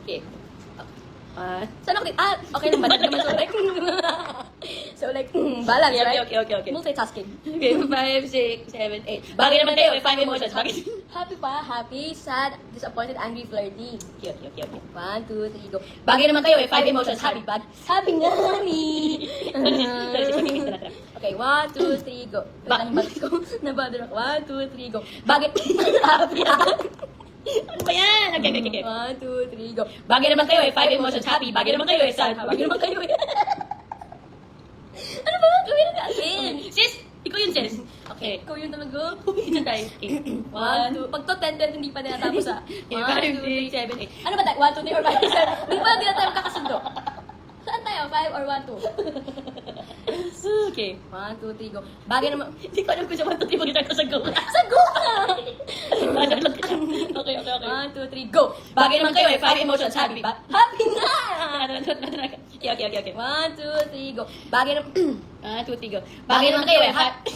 Okay. Saan ako okay lang ba? Naman so like, so like, balance, Okay, right? okay. Multitasking. Okay, 5, 6, 7, 8. Bagay naman kayo, 5 emotions. Bagay. Happy pa, happy, sad, disappointed, angry, flirty. Okay. 1, 2, 3, go. Bagay naman kayo, 5 emotions. Happy, bad, happy nga ni. Okay, 1, 2, 3, go. Wait lang yung batis ko. Nabother ako. 1, 2, 3, go. Bagay, happy, Ano ba yan? Okay. 1, 2, 3, go. Bagay naman kayo, 5 emotions. Happy. Bagay naman kayo, sad. Bagay naman kayo. Ano ba? Gawin na natin. Sis, ikaw yun, sis. Okay. Ikaw yun talaga. Dito tayo. 1, 2. Pag to 10, hindi pa natapos ah. 1, 2, 3, 7, 8. Ano ba tayo? 1, 2, 3, or 5, 7? Hindi pa na tayo magkakasundo. Saan tayo? 5 or 1, 2? Okay. 1, 2, 3, go. Bagay naman. Hindi ko alam kung sa 1, 2, 3 mag-start ko sa go. Sago ka! Okay. 1, 2, 3, go. Bagay naman kayo, 5 emotions. Happy ba? Happy na! Okay. 1, 2, 3, go. Bagay naman. 1, 2, 3, go. Bagay naman kayo, happy.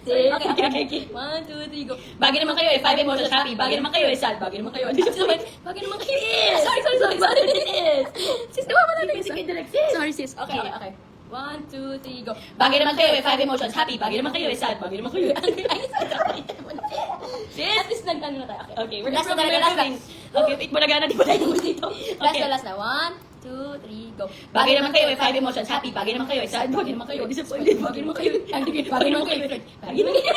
Okay. 1, 2, 3, go. Bagay naman kayo, 5 emotions. Happy. Bagay naman kayo, sad. Bagay naman kayo. Bagay naman kayo. Sorry. Sis, gawa mo natin isa. Sorry, sis. Okay. 1, 2, 3, go. Bagay naman kayo, 5 emotions. Happy. Bagay naman kayo, sad. Bagay naman kayo. Sis, at least nag-ano na tayo. Okay, we're Last na. Okay, wait mo na gana, di ba tayo dito? Last na. 1, 2, 3, go. Bagay naman kayo, 5 emotions. Happy. Bagay naman kayo, sad. Bagay naman kayo. Disappointed. Bagay naman kayo. Angry. Bagay naman kayo. Bagay naman kayo.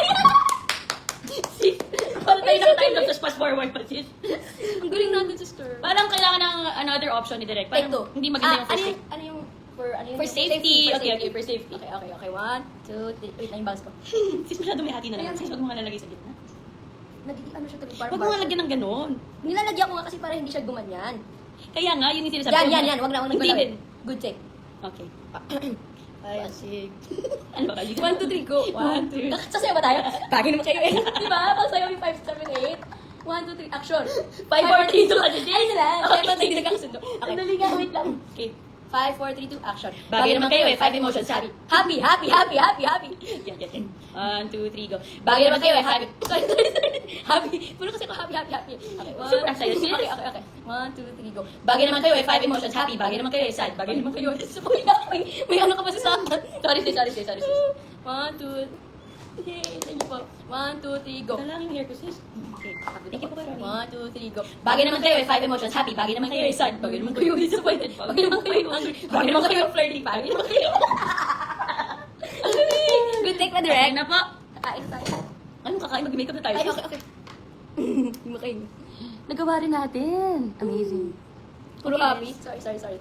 Sis, parang tayo nakatayo lang sa fast forward pa, sis. Ang galing natin, sister. Parang kailangan ng another option ni Direk. Take Parang two. hindi maganda yung first take. Ano yung for For safety. Okay, for safety. Okay. 1, 2, 3. Wait lang yung bangs ko. Sis, masyado may hati na lang. Ayan. Sis, huwag mo nga lalagay sa gitna. Ano siya tuloy? Parang Huwag mo nga lagyan ng ganon. Nilalagyan ko nga kasi para hindi siya gumanyan. Kaya nga, yun yung sinasabi ko. Yan. Wag na Hindi din. Good take. Okay. 5, 6. Ano ba? 1, 2, 3, go. 1, 2. Sasayaw ba tayo? Bagay naman kayo eh. Di ba? Pagsayaw yung 5, 7, 8. 1, 2, 3, action. 5, 4, 3, 2, ano din? Ay, sila. Okay, Kaya tayo nagkakasundo. Okay. Sandali nga, wait lang. Okay. 5, 4, 3, 2, action. Bagay naman kayo eh, 5 emotions, happy. Happy. Yan. 1, 2, 3, go. Bagay naman kayo eh, happy. Sorry. Happy. Puro kasi ako happy. Okay, Super sa'yo, sis. Okay. 1, 2, 3, go. Bagay naman kayo eh, 5 emotions, happy. Bagay naman kayo eh, sad. Bagay naman kayo. May ano ka pa sa akin. Sorry, sis. 1, 2, thank you po. 1, 2, 3, go. Ito lang yung hair ko, sis. Okay. Thank you po, Karami. 1, 2, 3, go. Bagay naman kayo eh, 5 emotions, happy. Bagay naman kayo eh, sad. Bagay naman kayo disappointed. Bagay naman kayo angry. Bagay naman kayo flirty. Bagay naman kayo. Good take na direct. Na po. Kain tayo. Anong kakain? Mag-makeup na tayo. Ay, okay. Hindi makain. Nagawa rin natin. Amazing. Puro Okay, happy. Sorry.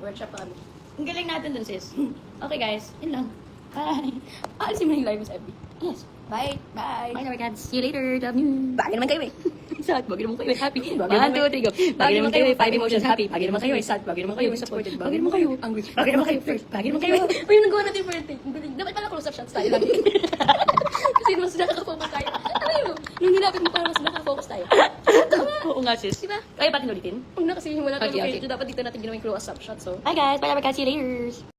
Workshop kami. Ang galing natin dun, sis. Okay, guys. Yun lang. Bye. Alisin mo yung live mo sa FB. Yes. Bye. Bye, our cats. See you later. Love you. Bagay naman kayo eh. Sad. Bagay naman kayo eh, happy. Bagay 1, 2, 3, go. Bagay naman kayo eh, 5 emotions, happy. Bagay naman kayo eh, sad. Bagay naman kayo disappointed. Bagay naman kayo angry. Bagay naman kayo first. Bagay naman kayo. Uy, nagawa natin for take. Dapat pala close-up shots tayo lagi. Kasi mas nakaka-focus tayo. Ano yun? Nung nilapit mo para mas nakaka-focus tayo. Oo nga, sis. Diba? Kaya ba't inulitin? Huwag na kasi wala tayong Okay. video. Dapat dito natin ginawa yung close-up shots. So, Bye, guys. Bye, our cats. See you later.